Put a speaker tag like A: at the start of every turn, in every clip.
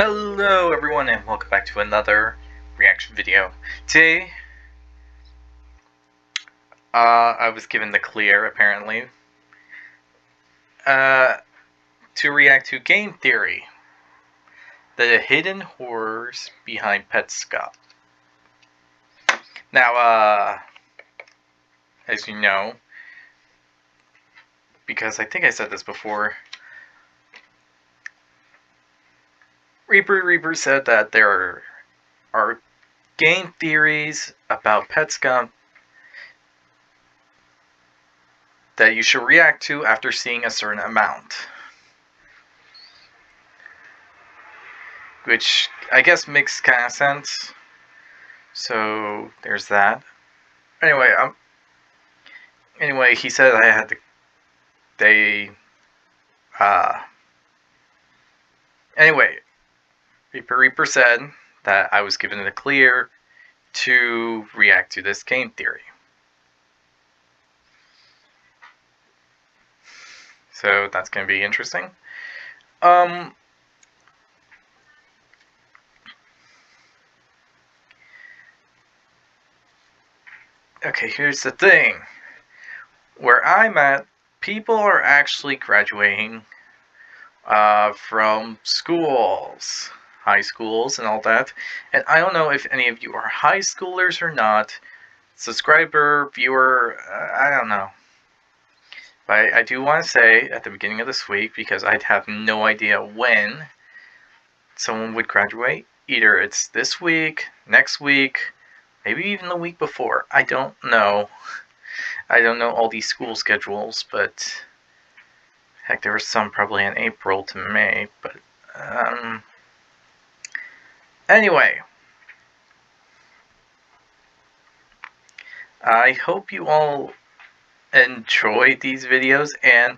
A: Hello everyone and welcome back to another reaction video. Today, I was given the clear, apparently, to react to Game Theory, the hidden horrors behind Petscop. Now, as you know, because I think I said this before, Reaper said that there are game theories about Petscop that you should react to after seeing a certain amount. Which I guess makes kind of sense. So there's that. Anyway, he said I had to. Anyway, Reaper said that I was given the clear to react to this game theory. So that's going to be interesting. Okay, here's the thing. Where I'm at, people are actually graduating from schools, high schools and all that. And I don't know if any of you are high schoolers or not. Subscriber, viewer, I don't know. But I do want to say at the beginning of this week, because I'd have no idea when someone would graduate. Either it's this week, next week, maybe even the week before. I don't know. I don't know all these school schedules, but heck, there was some probably in April to May. But anyway, I hope you all enjoy these videos, and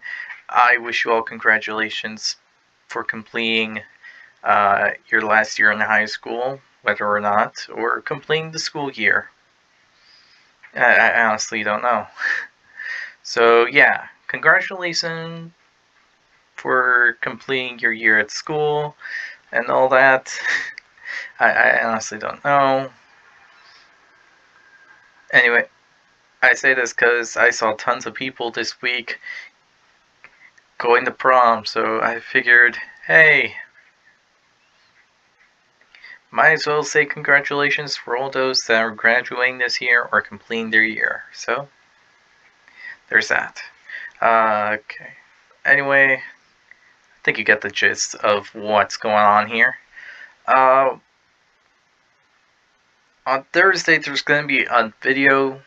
A: I wish you all congratulations for completing your last year in high school, whether or not, or completing the school year. I honestly don't know. So yeah, congratulations for completing your year at school and all that. I honestly don't know. Anyway, I say this because I saw tons of people this week going to prom, so I figured, hey, might as well say congratulations for all those that are graduating this year or completing their year. So, there's that. Okay. Anyway, I think you get the gist of what's going on here. On Thursday, there's going to be a video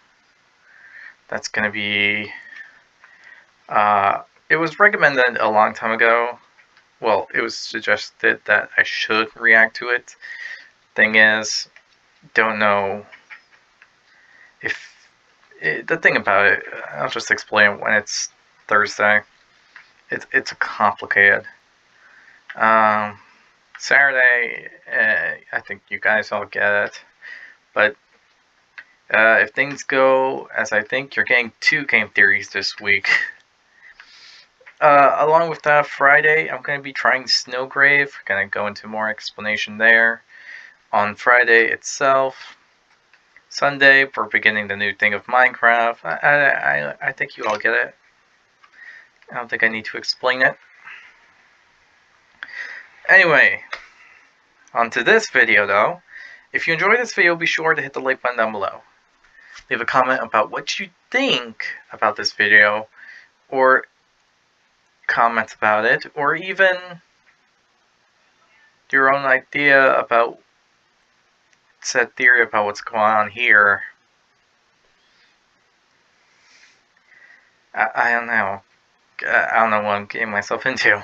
A: that's going to be, it was recommended a long time ago. Well, it was suggested that I should react to it. Thing is, don't know if the thing about it, I'll just explain when it's Thursday. It's complicated. Saturday, I think you guys all get it. But if things go as I think, you're getting 2 game theories this week. Along with that, Friday, I'm going to be trying Snowgrave. Going to go into more explanation there. On Friday itself. Sunday, we're beginning the new thing of Minecraft. I think you all get it. I don't think I need to explain it. Anyway, on to this video though. If you enjoyed this video, be sure to hit the like button down below. Leave a comment about what you think about this video, or comments about it, or even your own idea about said theory about what's going on here. I don't know. I don't know what I'm getting myself into.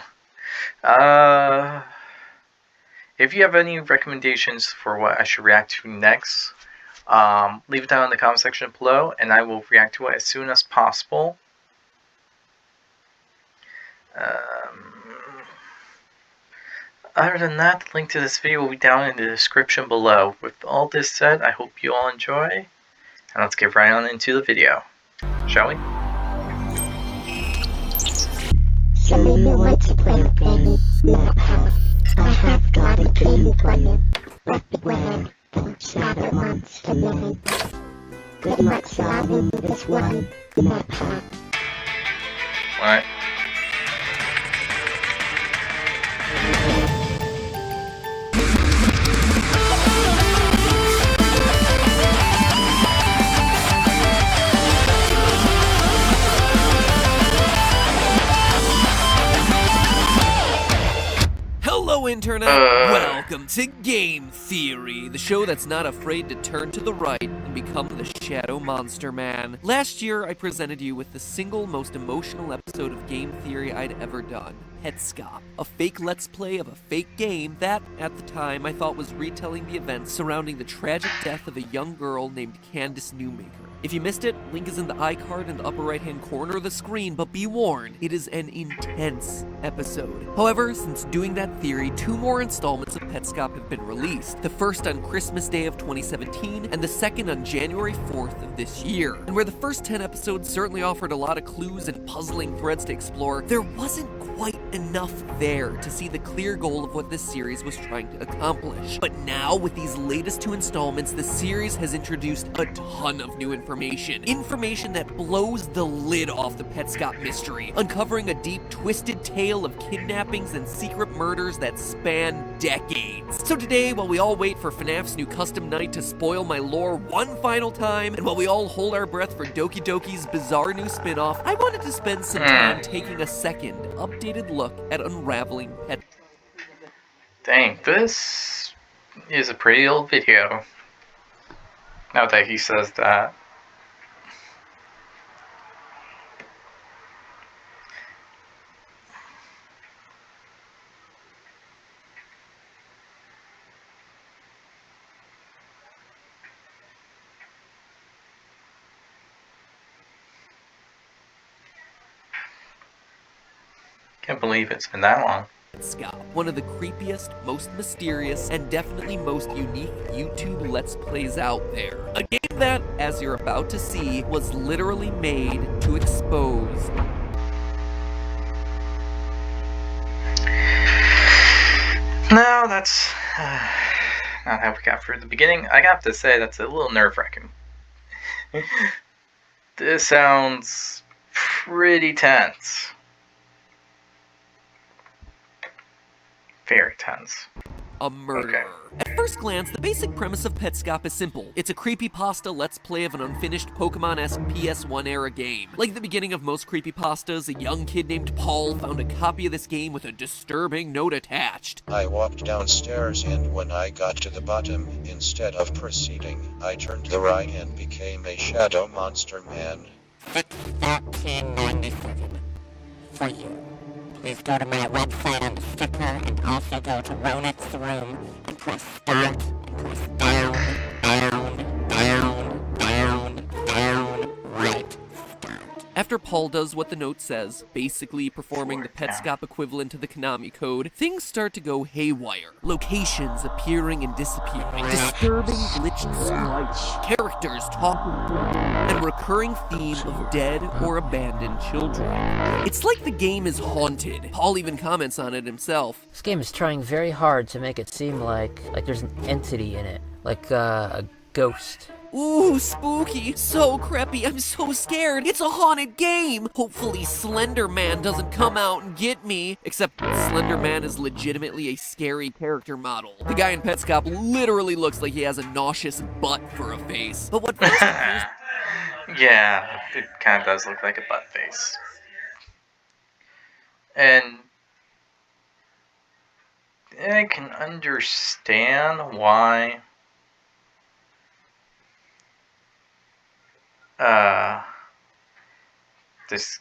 A: If you have any recommendations for what I should react to next, leave it down in the comment section below, and I will react to it as soon as possible. Other than that, the link to this video will be down in the description below. With all this said, I hope you all enjoy, and let's get right on into the video. Shall we?
B: So you want to play a game? No, I have got a game. Man. Good luck solving this one, Mappa.
A: What?
C: Hello, Internet! Welcome to Game Theory, the show that's not afraid to turn to the right and become the Shadow Monster Man. Last year, I presented you with the single most emotional episode of Game Theory I'd ever done, Petscop, a fake Let's Play of a fake game that, at the time, I thought was retelling the events surrounding the tragic death of a young girl named Candace Newmaker. If you missed it, link is in the iCard in the upper right-hand corner of the screen, but be warned, it is an intense episode. However, since doing that theory, 2 more installments of Petscop have been released. The first on Christmas Day of 2017, and the second on January 4th of this year. And where the first 10 episodes certainly offered a lot of clues and puzzling threads to explore, there wasn't quite enough there to see the clear goal of what this series was trying to accomplish. But now, with these latest 2 installments, the series has introduced a ton of new information that blows the lid off the Petscop mystery, uncovering a deep, twisted tale of kidnappings and secret murders that span decades. So today, while we all wait for FNAF's new custom night to spoil my lore one final time, and while we all hold our breath for Doki Doki's bizarre new spin-off, I wanted to spend some time taking a second, updated look at unraveling Pet.
A: Dang, this is a pretty old video. Now that he says that. Can't believe it's been that long.
C: Petscop, one of the creepiest, most mysterious, and definitely most unique YouTube Let's Plays out there. A game that, as you're about to see, was literally made to expose.
A: No, that's not how we got through the beginning. I have to say, that's a little nerve-wracking. This sounds pretty tense. Very tense.
C: A murderer. Okay. At first glance, the basic premise of Petscop is simple. It's a creepypasta Let's Play of an unfinished Pokemon-esque PS1-era game. Like the beginning of most creepypastas, a young kid named Paul found a copy of this game with a disturbing note attached.
D: I walked downstairs, and when I got to the bottom, instead of proceeding, I turned the right and became a Shadow Monster Man.
B: 1397. For you. Please go to my website on the sticker and also go to Ronet's room and press start and press down, right, start.
C: After Paul does what the note says, basically performing the Petscop equivalent to the Konami code, things start to go haywire. Locations appearing and disappearing, disturbing glitched sprites, characters talking, and recurring theme of dead or abandoned children. It's like the game is haunted. Paul even comments on it himself.
E: This game is trying very hard to make it seem like there's an entity in it, like a ghost.
C: Ooh, spooky. So creepy. I'm so scared. It's a haunted game. Hopefully Slender Man doesn't come out and get me. Except Slender Man is legitimately a scary character model. The guy in Petscop literally looks like he has a nauseous butt for a face. But what first
A: Yeah, it kind of does look like a butt face. And I can understand why this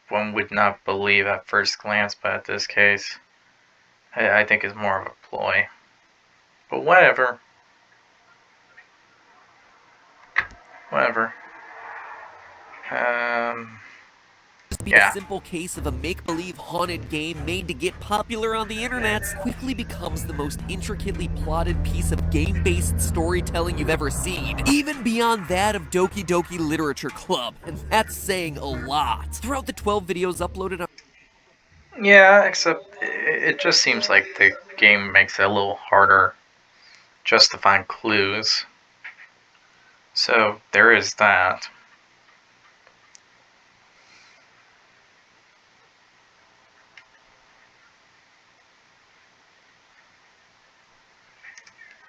A: one would not believe at first glance, but at this case, I think is more of a ploy. But whatever. Whatever.
C: be a simple case of a make-believe haunted game made to get popular on the internet quickly becomes the most intricately plotted piece of game-based storytelling you've ever seen, even beyond that of Doki Doki Literature Club, and that's saying a lot. Throughout the 12 videos uploaded on...
A: Yeah, except it just seems like the game makes it a little harder just to find clues. So there is that.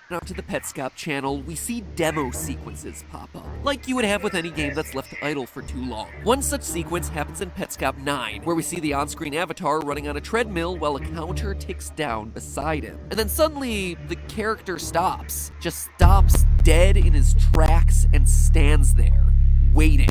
C: Onto the Petscop channel, we see demo sequences pop up, like you would have with any game that's left idle for too long. One such sequence happens in Petscop 9, where we see the on-screen avatar running on a treadmill while a counter ticks down beside him. And then suddenly, the character stops. Just stops dead in his tracks and stands there, waiting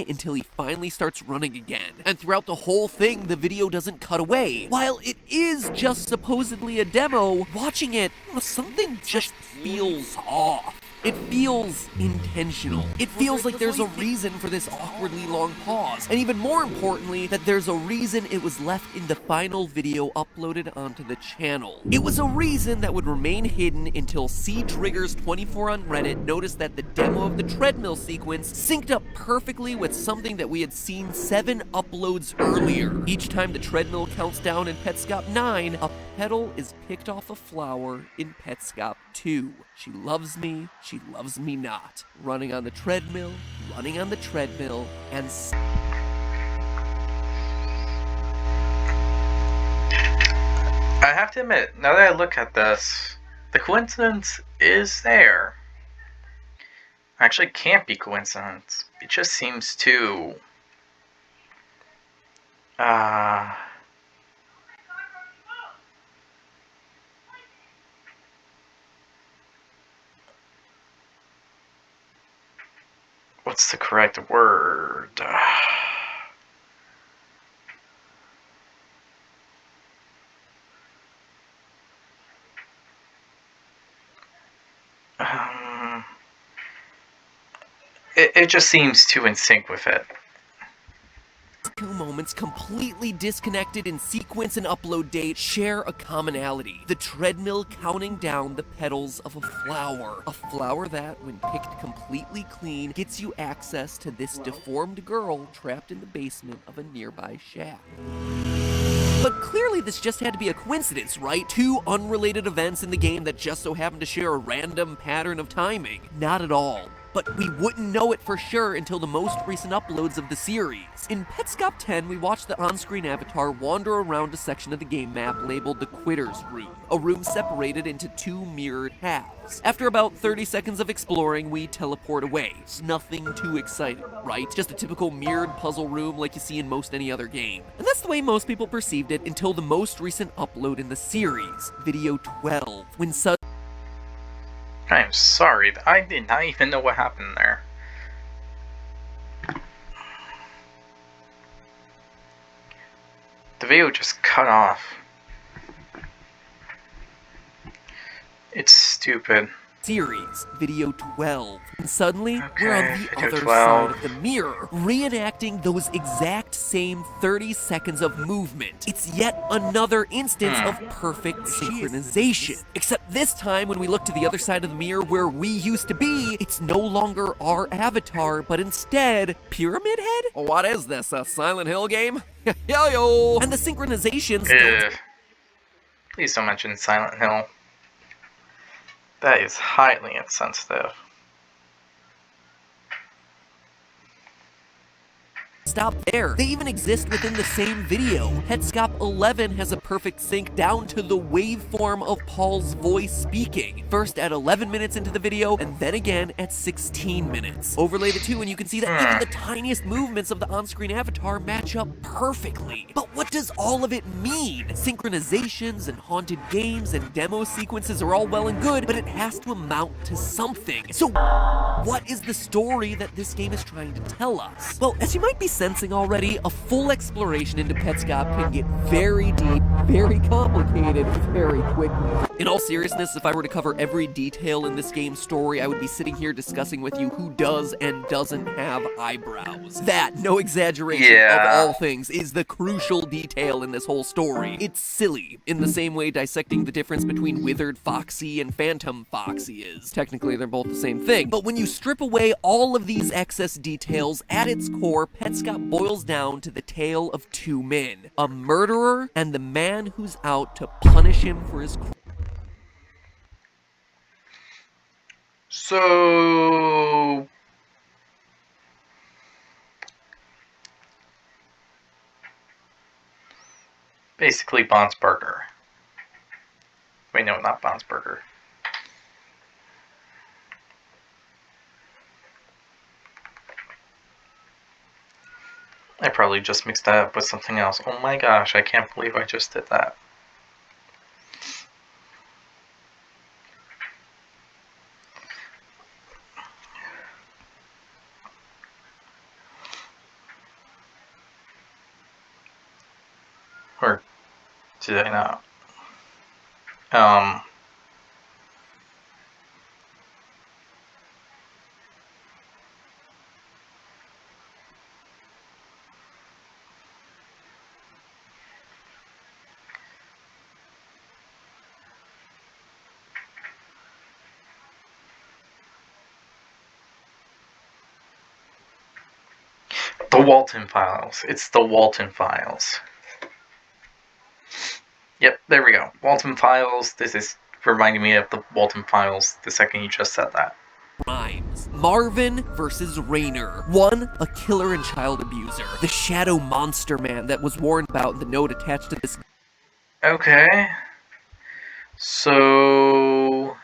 C: until he finally starts running again. And throughout the whole thing, the video doesn't cut away. While it is just supposedly a demo, watching it, something just feels off. It feels intentional. It feels like there's a reason for this awkwardly long pause. And even more importantly, that there's a reason it was left in the final video uploaded onto the channel. It was a reason that would remain hidden until CTriggers24 on Reddit noticed that the demo of the treadmill sequence synced up perfectly with something that we had seen 7 uploads earlier. Each time the treadmill counts down in Petscop 9, a petal is picked off a flower in Petscop 2. She loves me not. Running on the treadmill, and
A: I have to admit, now that I look at this, the coincidence is there. Actually, it can't be coincidence. It just seems too... what's the correct word? It just seems too in sync with it.
C: 2 moments completely disconnected in sequence and upload date share a commonality. The treadmill counting down the petals of a flower. A flower that, when picked completely clean, gets you access to this deformed girl trapped in the basement of a nearby shack. But clearly this just had to be a coincidence, right? 2 unrelated events in the game that just so happen to share a random pattern of timing. Not at all. But we wouldn't know it for sure until the most recent uploads of the series. In Petscop 10, we watched the on-screen avatar wander around a section of the game map labeled the Quitter's Room, a room separated into 2 mirrored halves. After about 30 seconds of exploring, we teleport away. It's nothing too exciting, right? Just a typical mirrored puzzle room like you see in most any other game. And that's the way most people perceived it until the most recent upload in the series, video 12, when
A: I'm sorry, I did not even know what happened there. The video just cut off. It's stupid.
C: Series, video 12. And suddenly, we're on the
A: video
C: other
A: 12.
C: side of the mirror, reenacting those exact same 30 seconds of movement. It's yet another instance of perfect synchronization. Except this time, when we look to the other side of the mirror where we used to be, it's no longer our avatar, but instead, Pyramid Head? What is this, a Silent Hill game? Yo-yo! And the synchronizations don't...
A: Please don't mention Silent Hill. That is highly insensitive.
C: Stop there. They even exist within the same video. Petscop 11 has a perfect sync down to the waveform of Paul's voice speaking. First at 11 minutes into the video, and then again at 16 minutes. Overlay the 2 and you can see that even the tiniest movements of the on-screen avatar match up perfectly. But what does all of it mean? Synchronizations and haunted games and demo sequences are all well and good, but it has to amount to something. So what is the story that this game is trying to tell us? Well, as you might be sensing already, a full exploration into Petscop can get very deep, very complicated, very quickly. In all seriousness, if I were to cover every detail in this game's story, I would be sitting here discussing with you who does and doesn't have eyebrows. That, no exaggeration, of all things, is the crucial detail in this whole story. It's silly, in the same way dissecting the difference between Withered Foxy and Phantom Foxy is. Technically, they're both the same thing. But when you strip away all of these excess details, at its core, Petscop boils down to the tale of 2 men. A murderer and the man who's out to punish him for his crime.
A: So basically Bond's Burger. Wait, no, not Bond's Burger. I probably just mixed that up with something else. Oh my gosh, I can't believe I just did that. Or did I not? The Walton Files. It's the Walton Files. Yep, there we go. Walton Files. This is reminding me of the Walton Files the second you just said that.
C: Crimes. Marvin versus Raynor. One, a killer and child abuser. The Shadow Monster Man that was warned about in the note attached to this.
A: Okay. So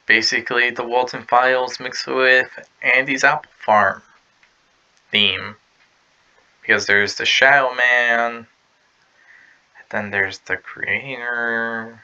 A: basically the Walton Files mixed with Andy's Apple Farm theme. Because there's the Shadow Man, then there's the creator.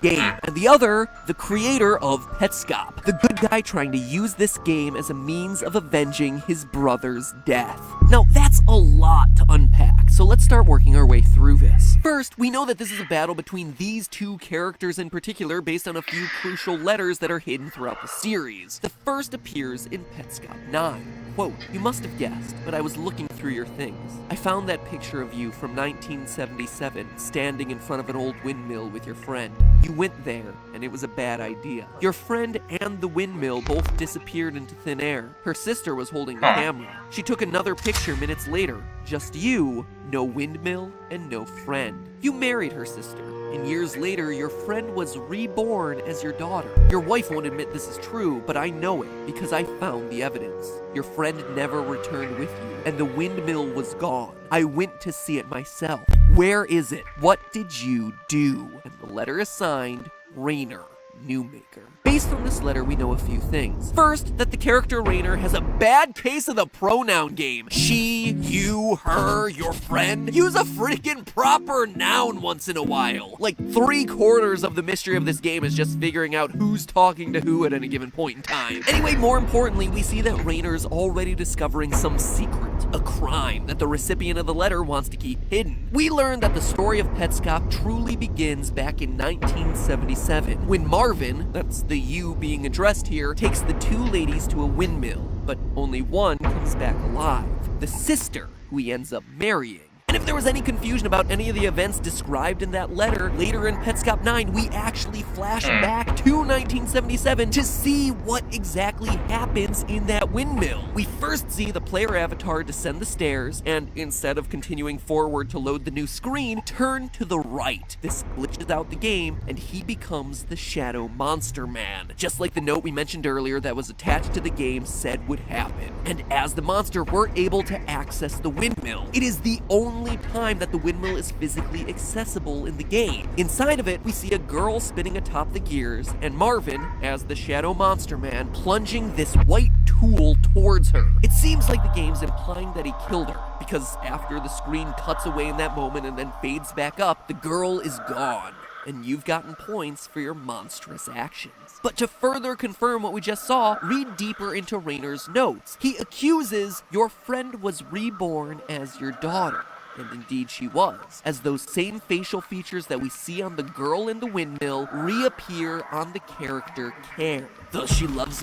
C: Game, and the other, the creator of Petscop, the good guy trying to use this game as a means of avenging his brother's death. Now, that's a lot to unpack, so let's start working our way through this. First, we know that this is a battle between these two characters in particular based on a few crucial letters that are hidden throughout the series. The first appears in Petscop 9. Quote, "You must have guessed, but I was looking through your things. I found that picture of you from 1977, standing in front of an old windmill with your friend. You went there, and it was a bad idea. Your friend and the windmill both disappeared into thin air. Her sister was holding the camera. She took another picture minutes later. Just you, no windmill, and no friend. You married her sister, and years later, your friend was reborn as your daughter. Your wife won't admit this is true, but I know it because I found the evidence. Your friend never returned with you, and the windmill was gone. I went to see it myself. Where is it? What did you do?" And the letter is signed, Raynor, Newmaker. Based on this letter, we know a few things. First, that the character Raynor has a bad case of the pronoun game. She, you, her, your friend. Use a freaking proper noun once in a while. Like 3/4 of the mystery of this game is just figuring out who's talking to who at any given point in time. Anyway, more importantly, we see that Raynor's already discovering some secret, a crime that the recipient of the letter wants to keep hidden. We learn that the story of Petscop truly begins back in 1977, when Marvin, that's the you being addressed here, takes the two ladies to a windmill, but only one comes back alive, the sister who he ends up marrying. And if there was any confusion about any of the events described in that letter, later in Petscop 9, we actually flash back to 1977 to see what exactly happens in that windmill. We first see the player avatar descend the stairs, and instead of continuing forward to load the new screen, turn to the right. This glitches out the game, and he becomes the Shadow Monster Man, just like the note we mentioned earlier that was attached to the game said would happen. And as the monster, we're able to access the windmill. It is the only time that the windmill is physically accessible in the game. Inside of it, we see a girl spinning atop the gears, and Marvin, as the Shadow Monster Man, plunging this white tool towards her. It seems like the game's implying that he killed her, because after the screen cuts away in that moment and then fades back up, the girl is gone, and you've gotten points for your monstrous actions. But to further confirm what we just saw, read deeper into Raynor's notes. He accuses your friend was reborn as your daughter. And indeed she was, as those same facial features that we see on the girl in the windmill reappear on the character Care, the she loves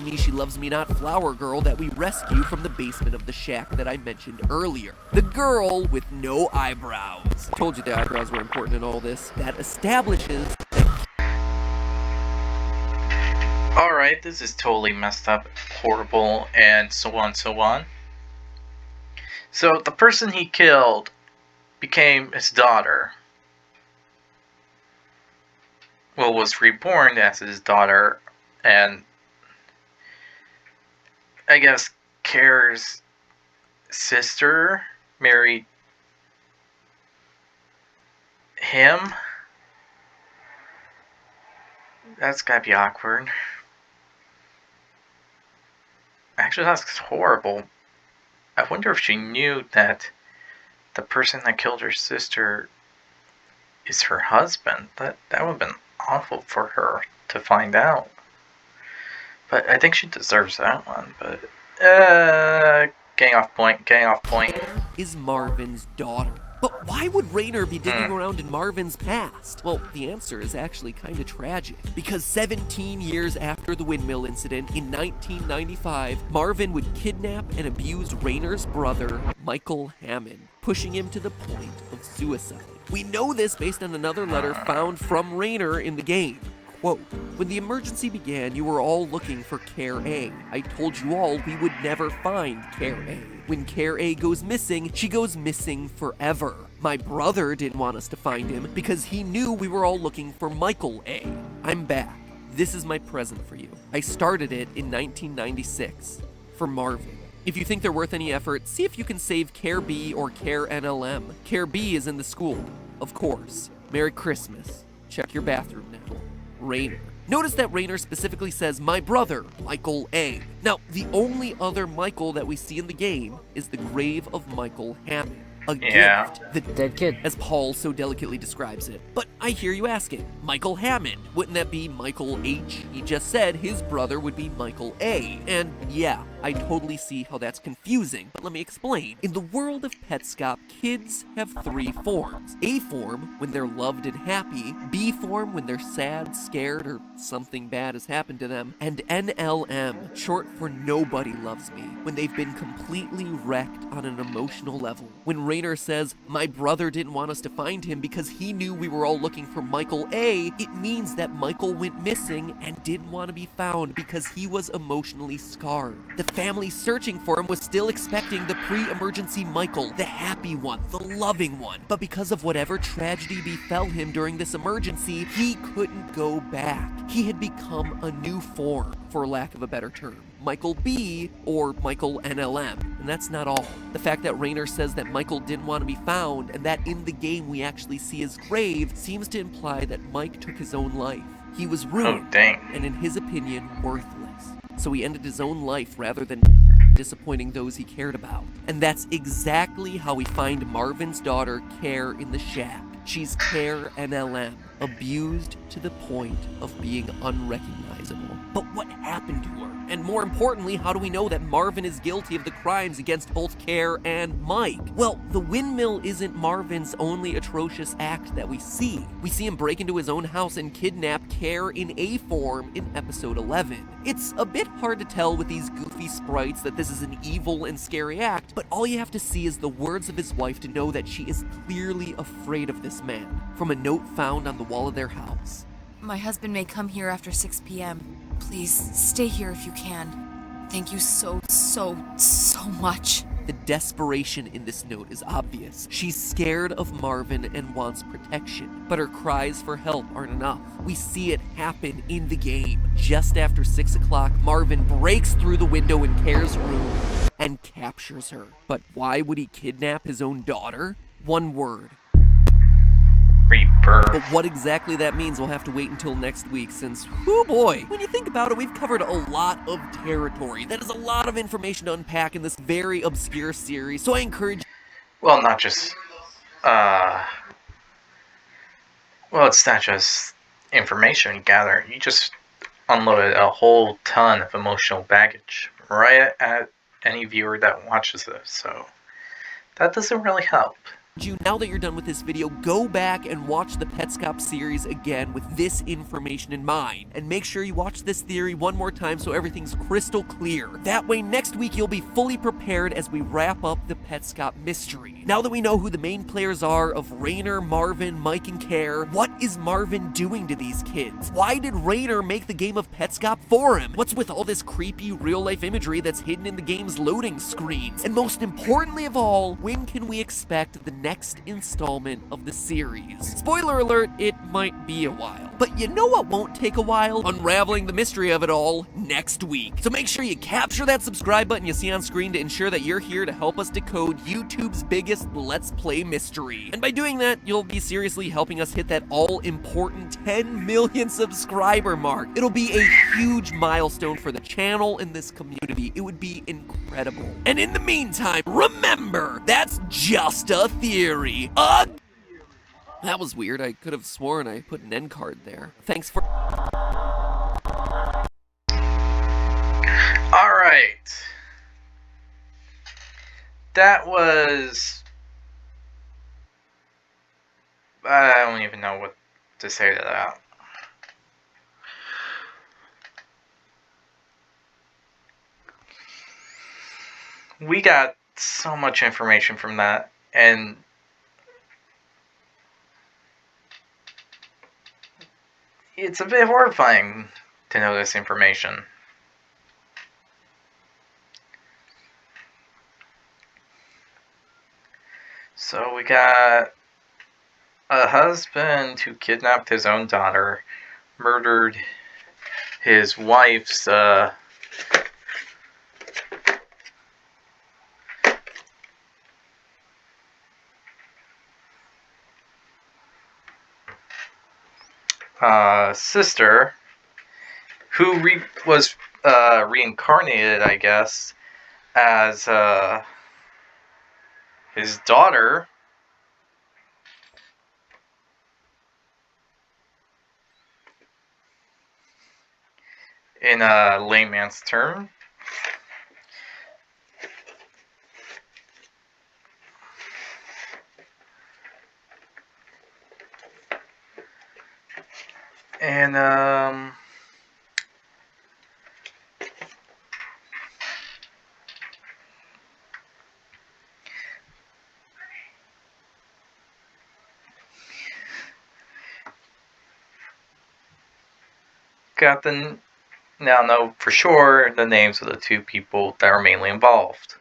C: me not flower girl that we rescue from the basement of the shack that I mentioned earlier. The girl with no eyebrows. Told you the eyebrows were important in all this. That establishes that...
A: Alright, this is totally messed up, horrible, and so on, so on. So the person he killed became his daughter. was reborn as his daughter, and I guess Care's sister married him. That's gotta be awkward. Actually, that's horrible. I wonder if she knew that the person that killed her sister is her husband. That would have been awful for her to find out. But I think she deserves that one. But getting off point.
C: Is Marvin's daughter. But why would Raynor be digging around in Marvin's past? Well, the answer is actually kind of tragic. Because 17 years after the windmill incident in 1995, Marvin would kidnap and abuse Raynor's brother, Michael Hammond, pushing him to the point of suicide. We know this based on another letter found from Raynor in the game. Quote, "When the emergency began, you were all looking for Care A. I told you all we would never find Care A. When Care A goes missing, she goes missing forever. My brother didn't want us to find him because he knew we were all looking for Michael A. I'm back. This is my present for you. I started it in 1996 for Marvin. If you think they're worth any effort, see if you can save Care B or Care NLM. Care B is in the school, of course. Merry Christmas. Check your bathroom now. Raynor." Notice that Raynor specifically says, "my brother, Michael A." Now, the only other Michael that we see in the game is the grave of Michael Hammond. A gift. The
E: Dead kid.
C: as Paul so delicately describes it. But I hear you asking, Michael Hammond, wouldn't that be Michael H? He just said his brother would be Michael A. And yeah, I totally see how that's confusing, but let me explain. In the world of Petscop, kids have three forms. A form, when they're loved and happy, B form, when they're sad, scared, or something bad has happened to them, and NLM, short for Nobody Loves Me, when they've been completely wrecked on an emotional level. When Raynor says, "my brother didn't want us to find him because he knew we were all looking for Michael A," it means that Michael went missing and didn't want to be found because he was emotionally scarred. The family searching for him was still expecting the pre-emergency Michael, the happy one, the loving one. But because of whatever tragedy befell him during this emergency, he couldn't go back. He had become a new form, for lack of a better term. Michael B or Michael NLM. And that's not all. The fact that Raynor says that Michael didn't want to be found and that in the game we actually see his grave seems to imply that Mike took his own life. He was ruined,
A: Oh, dang.
C: and in his opinion, worthless. So he ended his own life rather than disappointing those he cared about. And that's exactly how we find Marvin's daughter, Care, in the shack. She's Care NLM, abused to the point of being unrecognizable. But what happened to her? And more importantly, how do we know that Marvin is guilty of the crimes against both Care and Mike? Well, the windmill isn't Marvin's only atrocious act that we see. We see him break into his own house and kidnap Care in A form in episode 11. It's a bit hard to tell with these goofy sprites that this is an evil and scary act, but all you have to see is the words of his wife to know that she is clearly afraid of this man, from a note found on the wall of their house.
F: My husband may come here after 6 p.m. Please, stay here if you can. Thank you so much.
C: The desperation in this note is obvious. She's scared of Marvin and wants protection, but her cries for help aren't enough. We see it happen in the game. Just after 6 o'clock, Marvin breaks through the window in Care's room and captures her. But why would he kidnap his own daughter? One word.
A: Rebirth.
C: But what exactly that means, we'll have to wait until next week since, whoo boy, when you think about it, we've covered a lot of territory. That is a lot of information to unpack in this very obscure series, so I encourage...
A: Well, not just, well, it's not just information you gather. You just unloaded a whole ton of emotional baggage right at any viewer that watches this, so that doesn't really help.
C: Now that you're done with this video, go back and watch the Petscop series again with this information in mind. And make sure you watch this theory one more time so everything's crystal clear. That way next week you'll be fully prepared as we wrap up the Petscop mystery. Now that we know who the main players are of Raynor, Marvin, Mike, and Care, what is Marvin doing to these kids? Why did Raynor make the game of Petscop for him? What's with all this creepy real-life imagery that's hidden in the game's loading screens? And most importantly of all, when can we expect the next installment of the series. Spoiler alert, it might be a while. But you know what won't take a while? Unraveling the mystery of it all next week. So make sure you capture that subscribe button you see on screen to ensure that you're here to help us decode YouTube's biggest Let's Play mystery. And by doing that, you'll be seriously helping us hit that all-important 10 million subscriber mark. It'll be a huge milestone for the channel and this community. It would be incredible. And in the meantime, remember, that's just a theory. That was weird. I could have sworn I put an end card there. Thanks for...
A: Alright. That was... I don't even know what to say to that. We got so much information from that, and it's a bit horrifying to know this information. So we got a husband who kidnapped his own daughter, murdered his wife's sister, who was reincarnated, I guess, as his daughter. In a layman's term. And got the now know for sure the names of the two people that are mainly involved.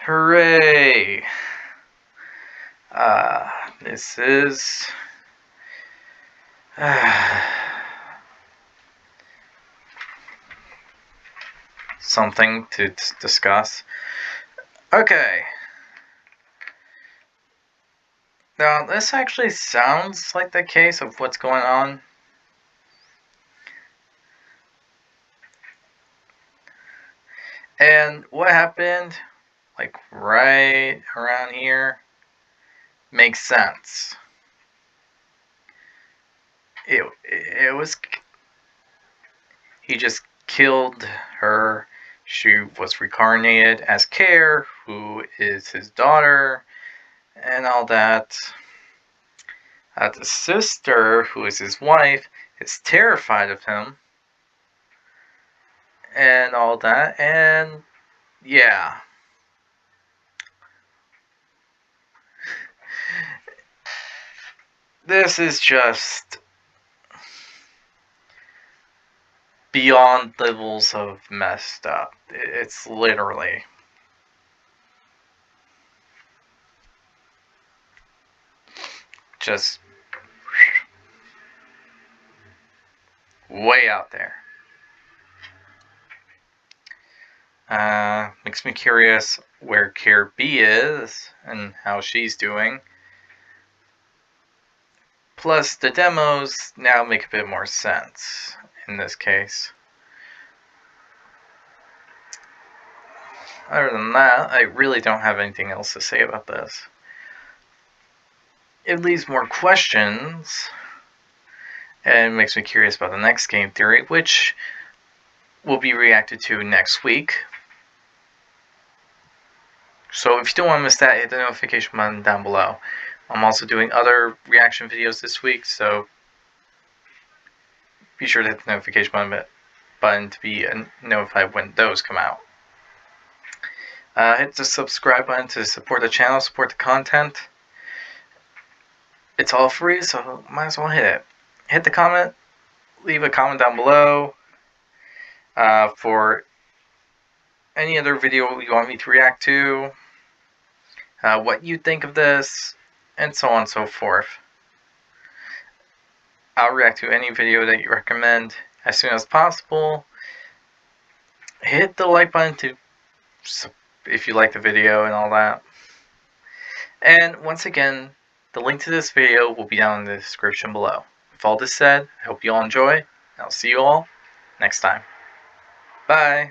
A: Hooray! This is something to discuss. Okay. Now, this actually sounds like the case of what's going on. And what happened, like, right around here, makes sense. It was... He just killed her. She was reincarnated as Care, who is his daughter, and all that. The sister, who is his wife, is terrified of him. And all that, and yeah. This is just beyond levels of messed up. It's literally. Just way out there. Makes me curious where Care B is and how she's doing. Plus, the demos now make a bit more sense in this case. Other than that, I really don't have anything else to say about this. It leaves more questions and makes me curious about the next game theory, which will be reacted to next week. So if you don't want to miss that, hit the notification button down below. I'm also doing other reaction videos this week, so be sure to hit the notification button to be notified when those come out. Hit the subscribe button to support the channel, support the content. It's all free, so might as well hit it. Hit the comment, leave a comment down below for any other video you want me to react to, what you think of this, and so on and so forth. I'll react to any video that you recommend as soon as possible. Hit the like button if you like the video and all that. And once again, the link to this video will be down in the description below. With all this said, I hope you all enjoy, and I'll see you all next time. Bye!